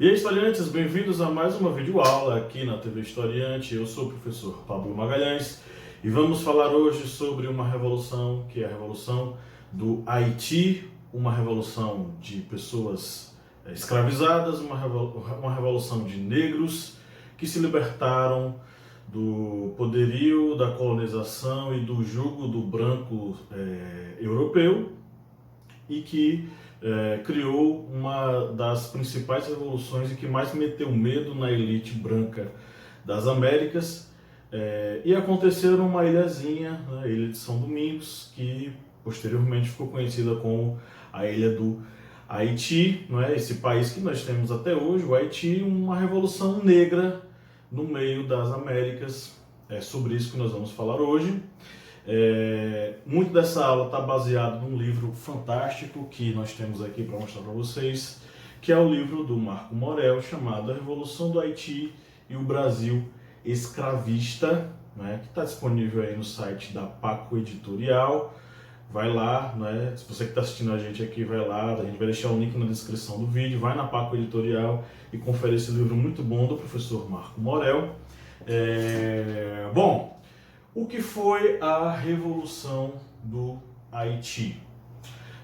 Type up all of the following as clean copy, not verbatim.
E aí, historiantes, bem-vindos a mais uma videoaula aqui na TV Historiante. Eu sou o professor Pablo Magalhães e vamos falar hoje sobre uma revolução que é a Revolução do Haiti, uma revolução de pessoas escravizadas, uma revolução de negros que se libertaram do poderio da colonização e do jugo do branco europeu e que criou uma das principais revoluções e que mais meteu medo na elite branca das Américas. E aconteceu numa ilhazinha, a Ilha de São Domingos, que posteriormente ficou conhecida como a Ilha do Haiti, não é? Esse país que nós temos até hoje, o Haiti, uma revolução negra no meio das Américas. É sobre isso que nós vamos falar hoje. Muito dessa aula está baseado num livro fantástico que nós temos aqui para mostrar para vocês, que é o livro do Marco Morel, chamado A Revolução do Haiti e o Brasil Escravista, né, que está disponível aí no site da Paco Editorial. Vai lá, né, se você que está assistindo a gente aqui, vai lá, a gente vai deixar o link na descrição do vídeo, vai na Paco Editorial e confere esse livro muito bom do professor Marco Morel. Bom, o que foi a Revolução do Haiti?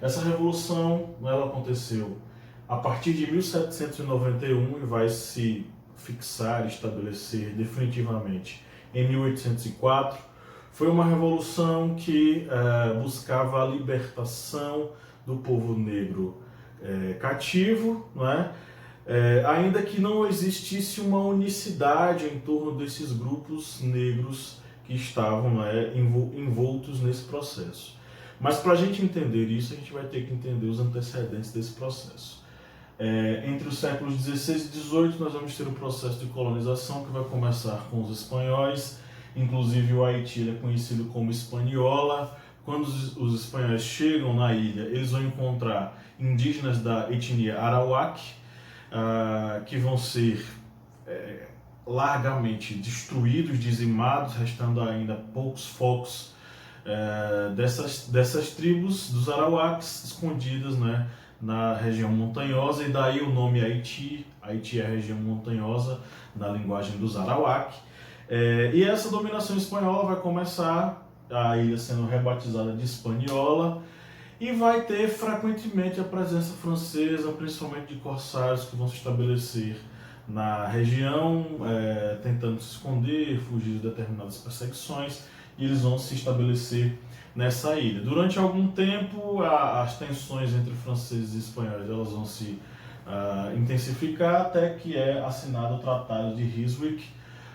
Essa revolução, ela aconteceu a partir de 1791 e vai se fixar, estabelecer definitivamente em 1804. Foi uma revolução que buscava a libertação do povo negro cativo, não é? Ainda que não existisse uma unicidade em torno desses grupos negros que estavam envoltos nesse processo. Mas para a gente entender isso, a gente vai ter que entender os antecedentes desse processo. Entre os séculos XVI e XVIII, nós vamos ter o processo de colonização que vai começar com os espanhóis. Inclusive o Haiti é conhecido como Hispaniola. Quando os espanhóis chegam na ilha, eles vão encontrar indígenas da etnia Arawak, que vão ser largamente destruídos, dizimados, restando ainda poucos focos dessas tribos dos Arawaks escondidas, né, na região montanhosa, e daí o nome Haiti. Haiti é a região montanhosa na linguagem dos Arawak. E essa dominação espanhola vai começar, a ilha sendo rebatizada de Hispaniola, e vai ter frequentemente a presença francesa, principalmente de corsários que vão se estabelecer na região, tentando se esconder, fugir de determinadas perseguições, e eles vão se estabelecer nessa ilha. Durante algum tempo, as tensões entre franceses e espanhóis elas vão se intensificar, até que é assinado o Tratado de Ryswick,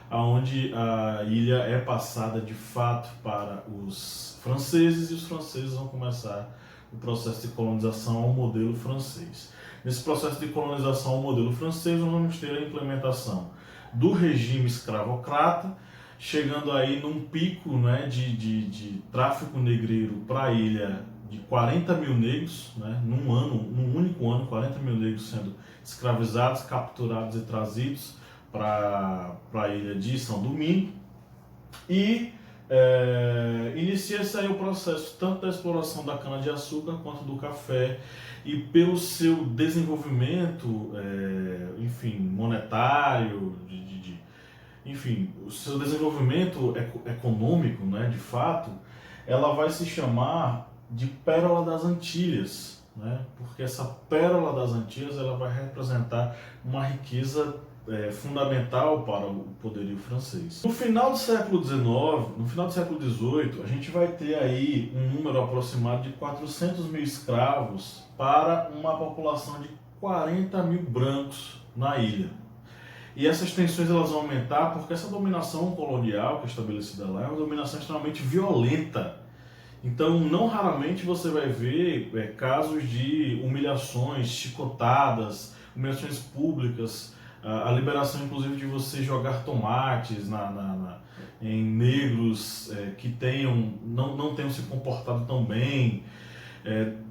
onde a ilha é passada de fato para os franceses, e os franceses vão começar o processo de colonização ao modelo francês. Nesse processo de colonização ao modelo francês, nós vamos ter a implementação do regime escravocrata, chegando aí num pico, né, de tráfico negreiro para a ilha de 40 mil negros, né, num único ano, 40 mil negros sendo escravizados, capturados e trazidos para a ilha de São Domingo. E inicia-se aí o processo tanto da exploração da cana-de-açúcar quanto do café, e pelo seu desenvolvimento, enfim, monetário, enfim, o seu desenvolvimento econômico, né, de fato, ela vai se chamar de Pérola das Antilhas, né, porque essa Pérola das Antilhas ela vai representar uma riqueza fundamental para o poderio francês. No final do século XIX, no final do século XVIII, a gente vai ter aí um número aproximado de 400 mil escravos para uma população de 40 mil brancos na ilha. E essas tensões elas vão aumentar porque essa dominação colonial que é estabelecida lá é uma dominação extremamente violenta. Então, não raramente você vai ver casos de humilhações, chicotadas, humilhações públicas, a liberação inclusive de você jogar tomates em negros que não tenham se comportado tão bem.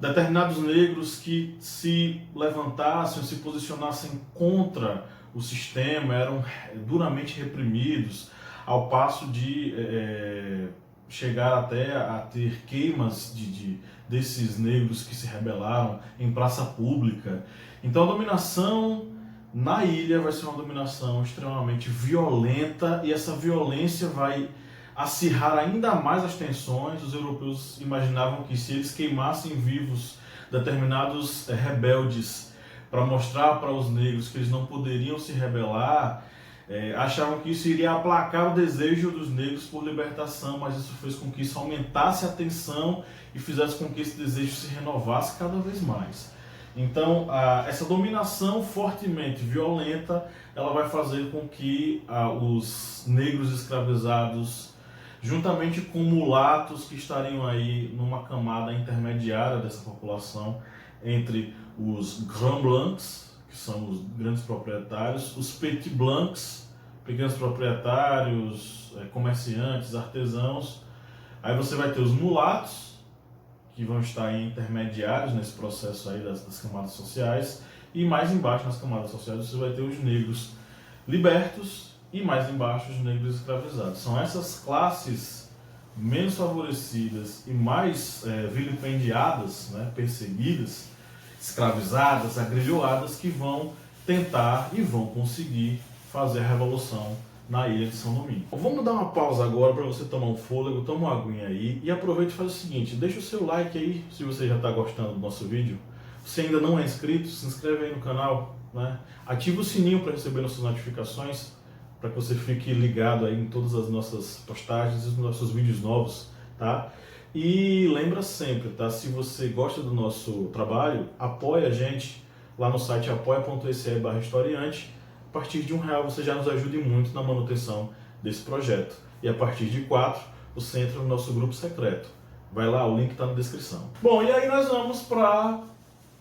Determinados negros que se levantassem, se posicionassem contra o sistema eram duramente reprimidos, ao passo de chegar até a ter queimas desses negros que se rebelaram em praça pública. Então a dominação na ilha vai ser uma dominação extremamente violenta e essa violência vai acirrar ainda mais as tensões. Os europeus imaginavam que se eles queimassem vivos determinados rebeldes para mostrar para os negros que eles não poderiam se rebelar, achavam que isso iria aplacar o desejo dos negros por libertação, mas isso fez com que isso aumentasse a tensão e fizesse com que esse desejo se renovasse cada vez mais. Então, essa dominação fortemente violenta, ela vai fazer com que os negros escravizados, juntamente com mulatos que estariam aí numa camada intermediária dessa população, entre os Grands Blancs, que são os grandes proprietários, os Petits Blancs, pequenos proprietários, comerciantes, artesãos. Aí você vai ter os mulatos, que vão estar aí intermediários nesse processo aí das camadas sociais, e mais embaixo nas camadas sociais você vai ter os negros libertos e mais embaixo os negros escravizados. São essas classes menos favorecidas e mais vilipendiadas, né, perseguidas, escravizadas, agrilhoadas, que vão tentar e vão conseguir fazer a revolução na ilha de São Domingos. Vamos dar uma pausa agora para você tomar um fôlego, toma uma aguinha aí e aproveite e faz o seguinte, deixa o seu like aí se você já está gostando do nosso vídeo. Se ainda não é inscrito, se inscreve aí no canal, né? Ativa o sininho para receber nossas notificações, para que você fique ligado aí em todas as nossas postagens e os nossos vídeos novos, tá? E lembra sempre, tá? Se você gosta do nosso trabalho, apoia a gente lá no site apoia.se/historiante. A partir de R$1 você já nos ajude muito na manutenção desse projeto. E a partir de 4 você entra no nosso grupo secreto. Vai lá, o link está na descrição. Bom, e aí nós vamos para,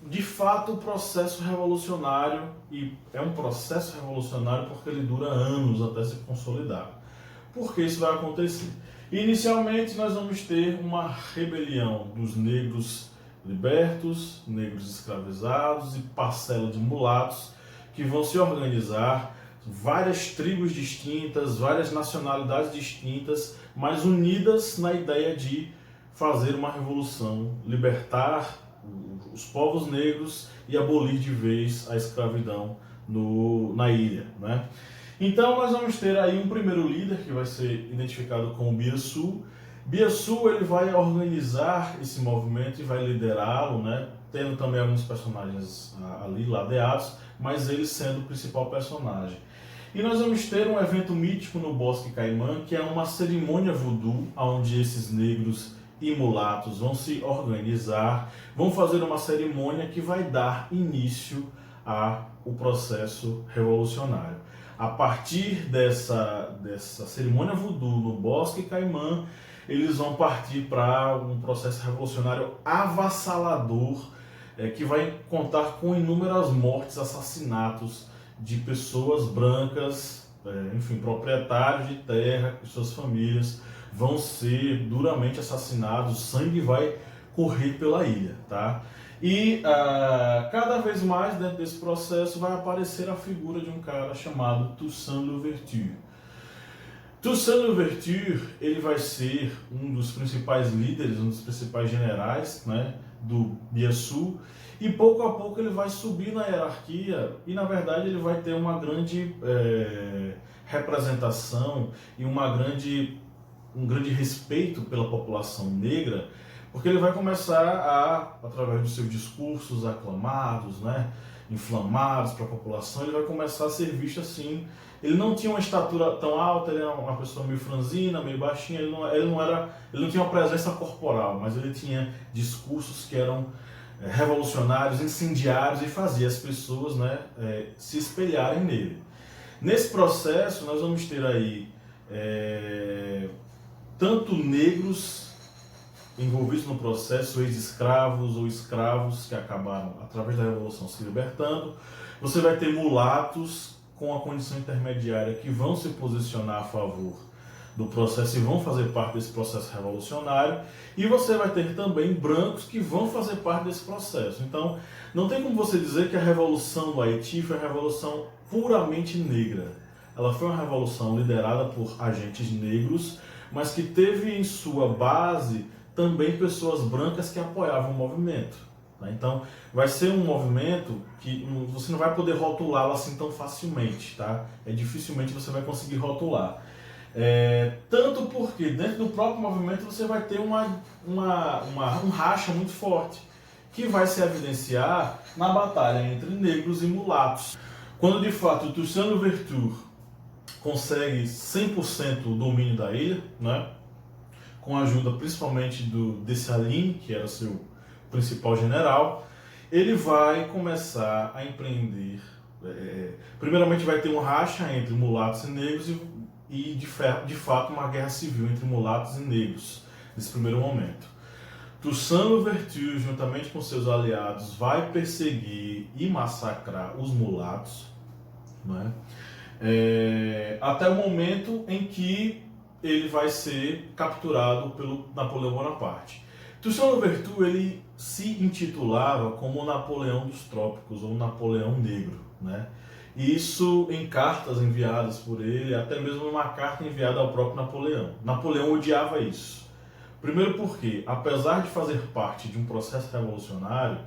de fato, o processo revolucionário. E é um processo revolucionário porque ele dura anos até se consolidar. Por que isso vai acontecer? Inicialmente nós vamos ter uma rebelião dos negros libertos, negros escravizados e parcela de mulatos, que vão se organizar, várias tribos distintas, várias nacionalidades distintas, mas unidas na ideia de fazer uma revolução, libertar os povos negros e abolir de vez a escravidão na ilha, né? Então nós vamos ter aí um primeiro líder que vai ser identificado como Biassou. Biassou, ele vai organizar esse movimento e vai liderá-lo, né? Tendo também alguns personagens ali ladeados, mas ele sendo o principal personagem. E nós vamos ter um evento mítico no Bosque Caimã, que é uma cerimônia voodoo, onde esses negros e mulatos vão se organizar, vão fazer uma cerimônia que vai dar início ao processo revolucionário. A partir dessa cerimônia voodoo no Bosque Caimã, eles vão partir para um processo revolucionário avassalador, que vai contar com inúmeras mortes, assassinatos de pessoas brancas, enfim, proprietários de terra e suas famílias vão ser duramente assassinados, o sangue vai correr pela ilha, tá? E cada vez mais dentro desse processo vai aparecer a figura de um cara chamado Toussaint Louverture. Toussaint Louverture, ele vai ser um dos principais líderes, um dos principais generais, né, do Biassou, e pouco a pouco ele vai subir na hierarquia e na verdade ele vai ter uma grande representação e um grande respeito pela população negra, porque ele vai começar através dos seus discursos aclamados, né, inflamados para a população, ele vai começar a ser visto assim. Ele não tinha uma estatura tão alta, ele era uma pessoa meio franzina, meio baixinha, ele não tinha uma presença corporal, mas ele tinha discursos que eram revolucionários, incendiários, e fazia as pessoas, né, se espelharem nele. Nesse processo nós vamos ter aí tanto negros envolvidos no processo, ex-escravos ou escravos que acabaram através da revolução se libertando. Você vai ter mulatos com a condição intermediária que vão se posicionar a favor do processo e vão fazer parte desse processo revolucionário, e você vai ter também brancos que vão fazer parte desse processo. Então, não tem como você dizer que a revolução do Haiti foi uma revolução puramente negra. Ela foi uma revolução liderada por agentes negros, mas que teve em sua base também pessoas brancas que apoiavam o movimento. Tá? Então, vai ser um movimento que você não vai poder rotulá-lo assim tão facilmente. Tá? Dificilmente você vai conseguir rotular. Tanto porque dentro do próprio movimento você vai ter um racha muito forte, que vai se evidenciar na batalha entre negros e mulatos. Quando de fato o Toussaint Louverture consegue 100% o domínio da ilha, né, com a ajuda principalmente do Dessalines, que era seu principal general, ele vai começar a empreender. Primeiramente vai ter um racha entre mulatos e negros e de fato uma guerra civil entre mulatos e negros nesse primeiro momento. Toussaint Louverture, juntamente com seus aliados, vai perseguir e massacrar os mulatos, né? Até o momento em que ele vai ser capturado pelo Napoleão Bonaparte. Toussaint Louverture ele se intitulava como Napoleão dos Trópicos ou Napoleão Negro, né? Isso em cartas enviadas por ele, até mesmo numa carta enviada ao próprio Napoleão. Napoleão odiava isso. Primeiro porque, apesar de fazer parte de um processo revolucionário,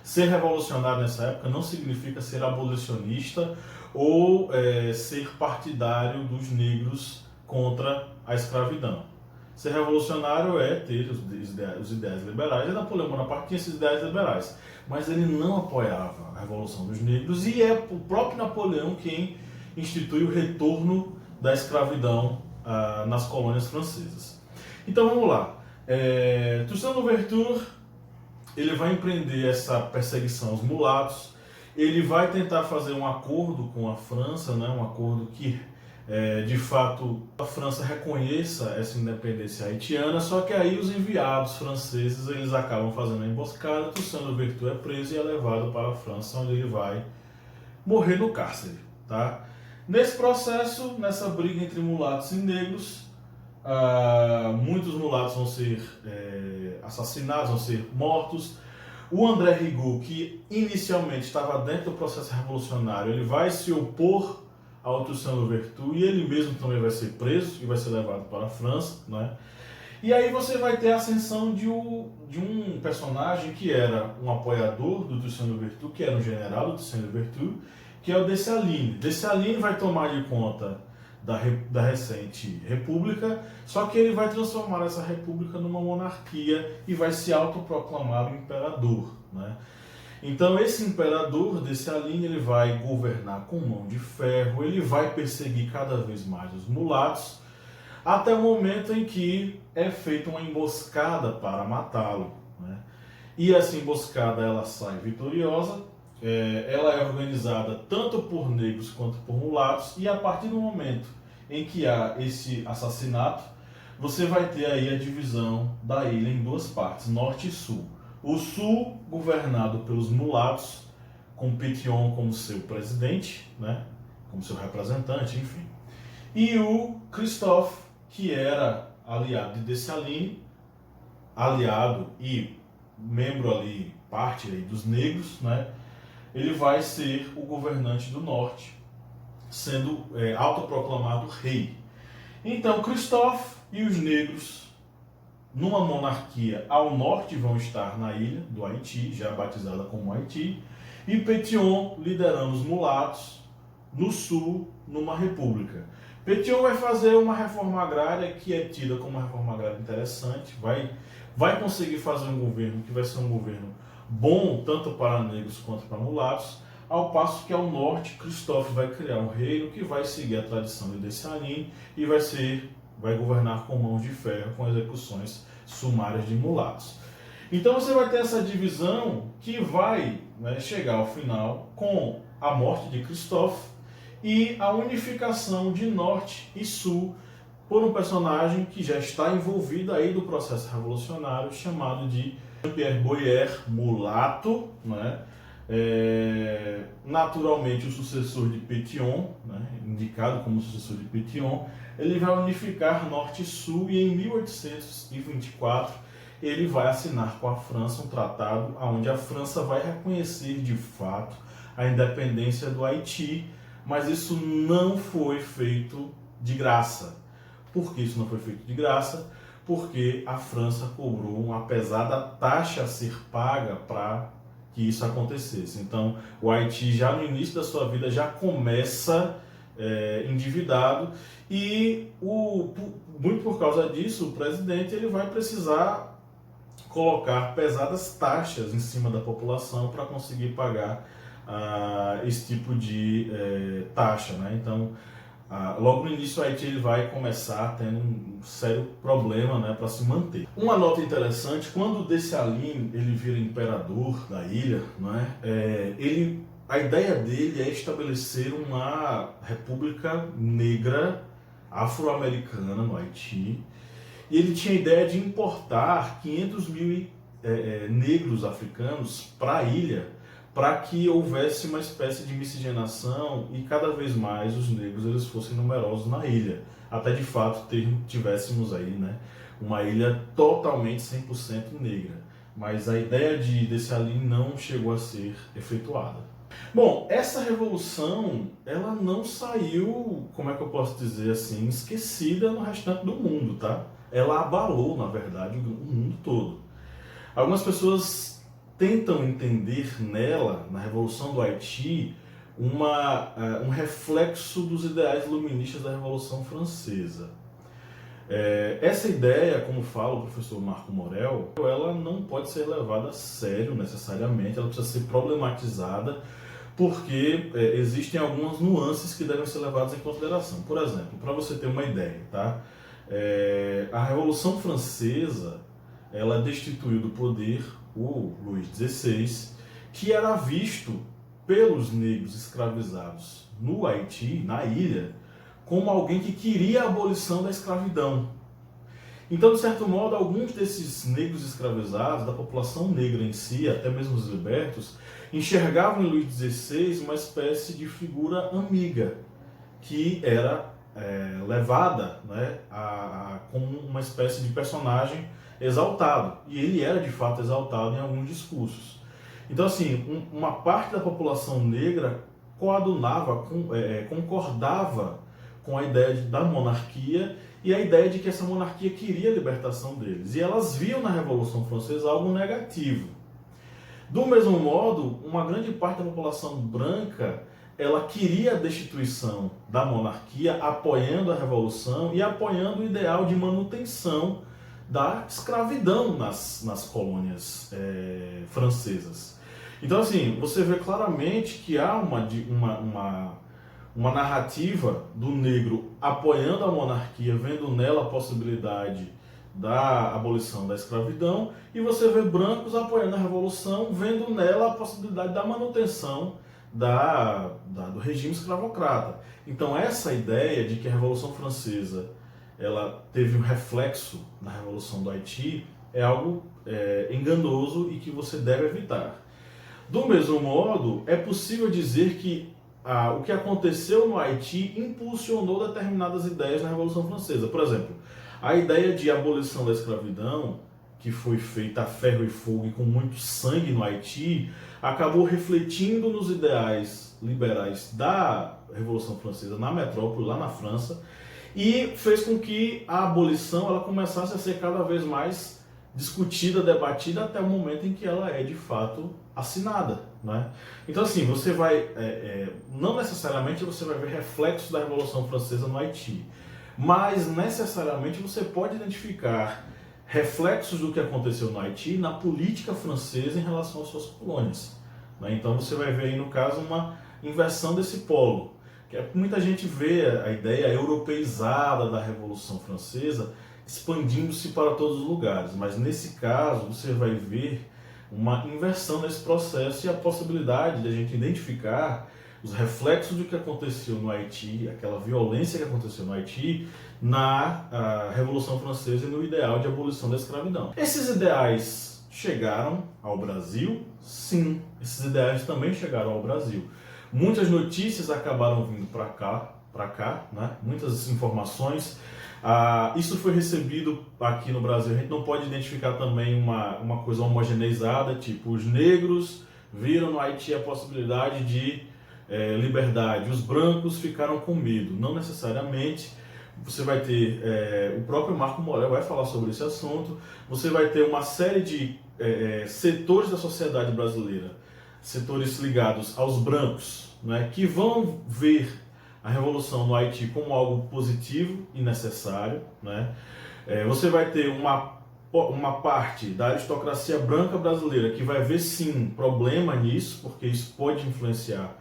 ser revolucionário nessa época não significa ser abolicionista ou ser partidário dos negros contra a escravidão. Ser revolucionário é ter os ideais liberais, e Napoleão Bonaparte tinha esses ideais liberais, mas ele não apoiava a Revolução dos Negros, e é o próprio Napoleão quem institui o retorno da escravidão nas colônias francesas. Então vamos lá. Toussaint Louverture ele vai empreender essa perseguição aos mulatos, ele vai tentar fazer um acordo com a França, né, um acordo que de fato a França reconheça essa independência haitiana, só que aí os enviados franceses eles acabam fazendo a emboscada, Toussaint Louverture é preso e é levado para a França, onde ele vai morrer no cárcere. Tá? Nesse processo, nessa briga entre mulatos e negros, muitos mulatos vão ser assassinados, vão ser mortos. O André Rigaud, que inicialmente estava dentro do processo revolucionário, ele vai se opor ao Toussaint Louverture e ele mesmo também vai ser preso e vai ser levado para a França, né? E aí você vai ter a ascensão de um personagem que era um apoiador do Toussaint Louverture, que era um general do Toussaint Louverture, que é o Dessalines. Dessalines vai tomar de conta da recente república, só que ele vai transformar essa república numa monarquia e vai se autoproclamar o imperador, né? Então esse imperador Dessalines ele vai governar com mão de ferro, ele vai perseguir cada vez mais os mulatos, até o momento em que é feita uma emboscada para matá-lo, né? E essa emboscada ela sai vitoriosa. Ela é organizada tanto por negros quanto por mulatos, e a partir do momento em que há esse assassinato, você vai ter aí a divisão da ilha em duas partes, norte e sul. O sul governado pelos mulatos, com Pétion como seu presidente, né, como seu representante, enfim. E o Christophe, que era aliado de Dessalines, aliado e membro ali, parte aí dos negros, né, ele vai ser o governante do norte, sendo autoproclamado rei. Então, Christophe e os negros, numa monarquia ao norte, vão estar na ilha do Haiti, já batizada como Haiti, e Pétion liderando os mulatos no sul, numa república. Pétion vai fazer uma reforma agrária que é tida como uma reforma agrária interessante, vai conseguir fazer um governo que vai ser um governo bom tanto para negros quanto para mulatos, ao passo que ao norte Christophe vai criar um reino que vai seguir a tradição de Dessalines e vai governar com mãos de ferro, com execuções sumárias de mulatos. Então você vai ter essa divisão que vai chegar ao final com a morte de Christophe e a unificação de norte e sul por um personagem que já está envolvido aí do processo revolucionário, chamado de Pierre Boyer, mulato, né? Naturalmente o sucessor de Pétion, né? Indicado como sucessor de Pétion, ele vai unificar norte e sul, e em 1824 ele vai assinar com a França um tratado onde a França vai reconhecer de fato a independência do Haiti, mas isso não foi feito de graça. Por que isso não foi feito de graça? Porque a França cobrou uma pesada taxa a ser paga para que isso acontecesse. Então, o Haiti já no início da sua vida já começa endividado e muito por causa disso, o presidente ele vai precisar colocar pesadas taxas em cima da população para conseguir pagar esse tipo de taxa, né? Então, logo no início o Haiti ele vai começar tendo um sério problema, né, para se manter. Uma nota interessante, quando o Dessalines ele vira imperador da ilha, né, a ideia dele é estabelecer uma república negra afro-americana no Haiti, e ele tinha a ideia de importar 500 mil negros africanos para a ilha, para que houvesse uma espécie de miscigenação e cada vez mais os negros eles fossem numerosos na ilha, até de fato tivéssemos aí, né, uma ilha totalmente 100% negra. Mas a ideia de Dessalines não chegou a ser efetuada. Bom, essa revolução, ela não saiu, como é que eu posso dizer assim, esquecida no restante do mundo, tá? Ela abalou, na verdade, o mundo todo. Algumas pessoas tentam entender nela, na Revolução do Haiti, um reflexo dos ideais iluministas da Revolução Francesa. Essa ideia, como fala o professor Marco Morel, ela não pode ser levada a sério necessariamente, ela precisa ser problematizada, porque existem algumas nuances que devem ser levadas em consideração. Por exemplo, para você ter uma ideia, tá? A Revolução Francesa, ela destituiu do poder o Luís XVI, que era visto pelos negros escravizados no Haiti, na ilha, como alguém que queria a abolição da escravidão. Então, de certo modo, alguns desses negros escravizados, da população negra em si, até mesmo os libertos, enxergavam em Luís XVI uma espécie de figura amiga, que era levada, né, como uma espécie de personagem exaltado. E ele era, de fato, exaltado em alguns discursos. Então, assim, uma parte da população negra coadunava, concordava com a ideia da monarquia e a ideia de que essa monarquia queria a libertação deles. E elas viam na Revolução Francesa algo negativo. Do mesmo modo, uma grande parte da população branca, ela queria a destituição da monarquia, apoiando a Revolução e apoiando o ideal de manutenção da escravidão nas colônias francesas. Então, assim, você vê claramente que há uma narrativa do negro apoiando a monarquia, vendo nela a possibilidade da abolição da escravidão, e você vê brancos apoiando a revolução, vendo nela a possibilidade da manutenção do regime escravocrata. Então essa ideia de que a Revolução Francesa ela teve um reflexo na Revolução do Haiti é algo enganoso e que você deve evitar. Do mesmo modo, é possível dizer que o que aconteceu no Haiti impulsionou determinadas ideias na Revolução Francesa. Por exemplo, a ideia de abolição da escravidão, que foi feita a ferro e fogo e com muito sangue no Haiti, acabou refletindo nos ideais liberais da Revolução Francesa na metrópole, lá na França, e fez com que a abolição ela começasse a ser cada vez mais discutida, debatida, até o momento em que ela é de fato assinada, né? Então, assim, você vai, não necessariamente você vai ver reflexos da Revolução Francesa no Haiti, mas necessariamente você pode identificar reflexos do que aconteceu no Haiti na política francesa em relação às suas colônias, né? Então você vai ver aí, no caso, uma inversão desse polo, que muita gente vê a ideia europeizada da Revolução Francesa expandindo-se para todos os lugares, mas nesse caso você vai ver uma inversão nesse processo e a possibilidade de a gente identificar os reflexos do que aconteceu no Haiti, aquela violência que aconteceu no Haiti, na Revolução Francesa e no ideal de abolição da escravidão. Esses ideais chegaram ao Brasil? Sim, esses ideais também chegaram ao Brasil. Muitas notícias acabaram vindo para cá, né? Muitas informações. Isso foi recebido aqui no Brasil. A gente não pode identificar também uma coisa homogeneizada, tipo, os negros viram no Haiti a possibilidade de liberdade, os brancos ficaram com medo. Não necessariamente. Você vai ter, o próprio Marco Morel vai falar sobre esse assunto, você vai ter uma série de setores da sociedade brasileira setores ligados aos brancos, né, que vão ver a revolução no Haiti como algo positivo e necessário, né? Você vai ter uma parte da aristocracia branca brasileira que vai ver sim problema nisso, porque isso pode influenciar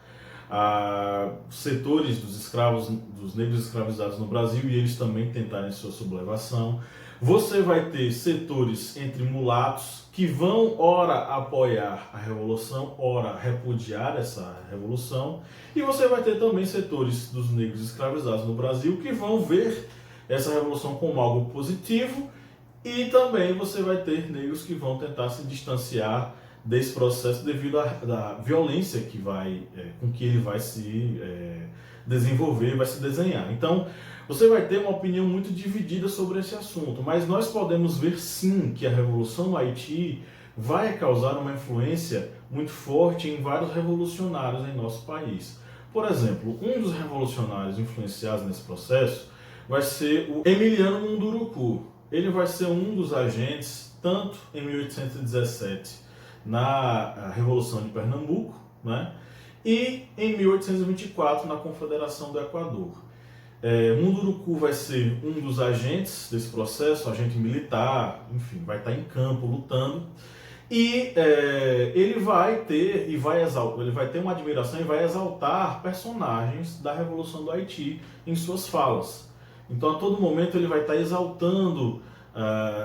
setores dos escravos, dos negros escravizados no Brasil, e eles também tentarem sua sublevação. Você vai ter setores entre mulatos que vão ora apoiar a revolução, ora repudiar essa revolução, e você vai ter também setores dos negros escravizados no Brasil que vão ver essa revolução como algo positivo, e também você vai ter negros que vão tentar se distanciar desse processo devido à violência que com que ele vai se desenvolver, vai se desenhar. Então, você vai ter uma opinião muito dividida sobre esse assunto, mas nós podemos ver sim que a revolução no Haiti vai causar uma influência muito forte em vários revolucionários em nosso país. Por exemplo, um dos revolucionários influenciados nesse processo vai ser o Emiliano Munduruku. Ele vai ser um dos agentes, tanto em 1817, na Revolução de Pernambuco, né? E em 1824 na Confederação do Equador. Munduruku vai ser um dos agentes desse processo, agente militar, enfim, vai estar em campo lutando, e ele vai ter uma admiração e vai exaltar personagens da Revolução do Haiti em suas falas. Então, a todo momento ele vai estar exaltando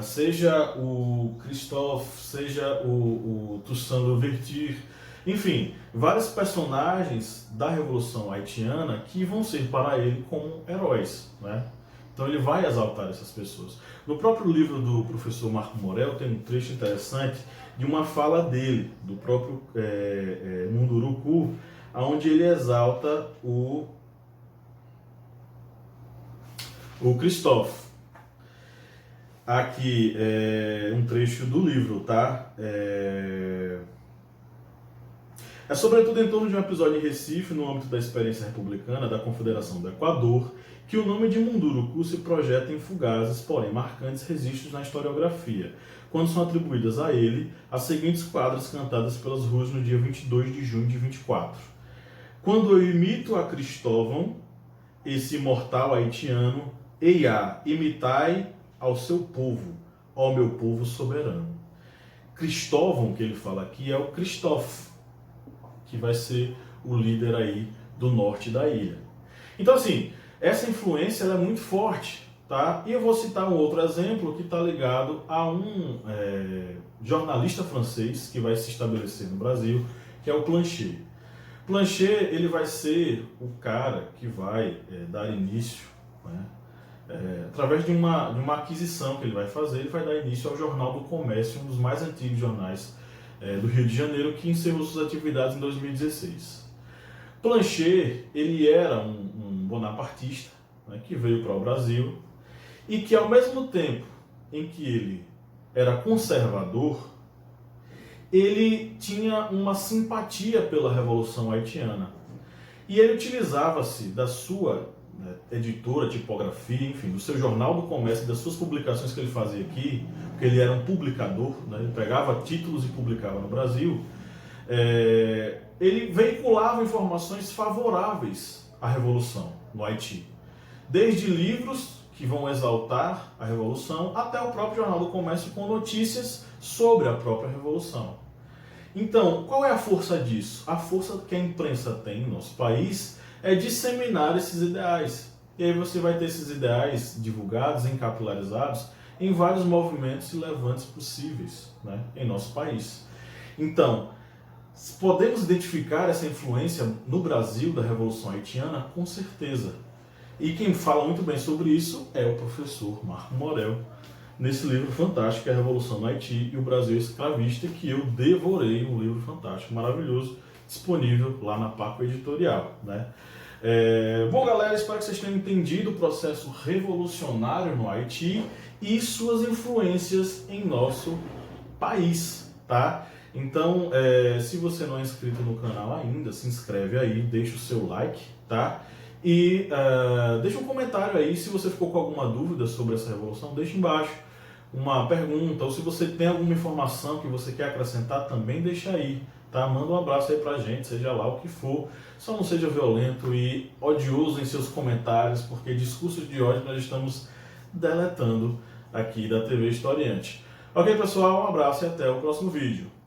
seja o Christophe, seja o Toussaint Louverture, enfim, vários personagens da Revolução Haitiana que vão ser para ele como heróis, né? Então ele vai exaltar essas pessoas. No próprio livro do professor Marco Morel tem um trecho interessante de uma fala dele, do próprio Munduruku, onde ele exalta o Christophe. Aqui um trecho do livro, tá? Sobretudo em torno de um episódio em Recife, no âmbito da experiência republicana da Confederação do Equador, que o nome de Munduruku se projeta em fugazes, porém marcantes registros na historiografia, quando são atribuídas a ele as seguintes quadras cantadas pelas ruas no dia 22 de junho de 24. Quando eu imito a Cristóvão, esse imortal haitiano, eia, imitai ao seu povo, ao meu povo soberano. Cristóvão, que ele fala aqui, é o Christophe, que vai ser o líder aí do norte da ilha. Então, assim, essa influência ela é muito forte, tá? E eu vou citar um outro exemplo que está ligado a um jornalista francês que vai se estabelecer no Brasil, que é o Plancher. Plancher, ele vai ser o cara que vai dar início, né? Através de uma aquisição que ele vai fazer, ele vai dar início ao Jornal do Comércio, um dos mais antigos jornais do Rio de Janeiro, que encerrou suas atividades em 2016. Plancher, ele era um bonapartista, né, que veio para o Brasil e que, ao mesmo tempo em que ele era conservador, ele tinha uma simpatia pela Revolução Haitiana. E ele utilizava-se da sua editora, tipografia, enfim, do seu Jornal do Comércio, das suas publicações que ele fazia aqui, porque ele era um publicador, né, ele pegava títulos e publicava no Brasil, ele veiculava informações favoráveis à Revolução no Haiti. Desde livros que vão exaltar a Revolução, até o próprio Jornal do Comércio com notícias sobre a própria Revolução. Então, qual é a força disso? A força que a imprensa tem no nosso país é disseminar esses ideais. E aí você vai ter esses ideais divulgados, encapilarizados em vários movimentos e levantes possíveis, né, em nosso país. Então, podemos identificar essa influência no Brasil da Revolução Haitiana? Com certeza. E quem fala muito bem sobre isso é o professor Marco Morel, nesse livro fantástico, que é a Revolução no Haiti e o Brasil Escravista, que eu devorei, um livro fantástico, maravilhoso, disponível lá na Paco Editorial, né? Bom, galera, espero que vocês tenham entendido o processo revolucionário no Haiti e suas influências em nosso país, tá? Então, se você não é inscrito no canal ainda, se inscreve aí, deixa o seu like, tá? E deixa um comentário aí, se você ficou com alguma dúvida sobre essa revolução, deixa embaixo uma pergunta, ou se você tem alguma informação que você quer acrescentar, também deixa aí, tá? Manda um abraço aí pra gente, seja lá o que for. Só não seja violento e odioso em seus comentários, porque discursos de ódio nós estamos deletando aqui da TV Historiante. Ok, pessoal? Um abraço e até o próximo vídeo.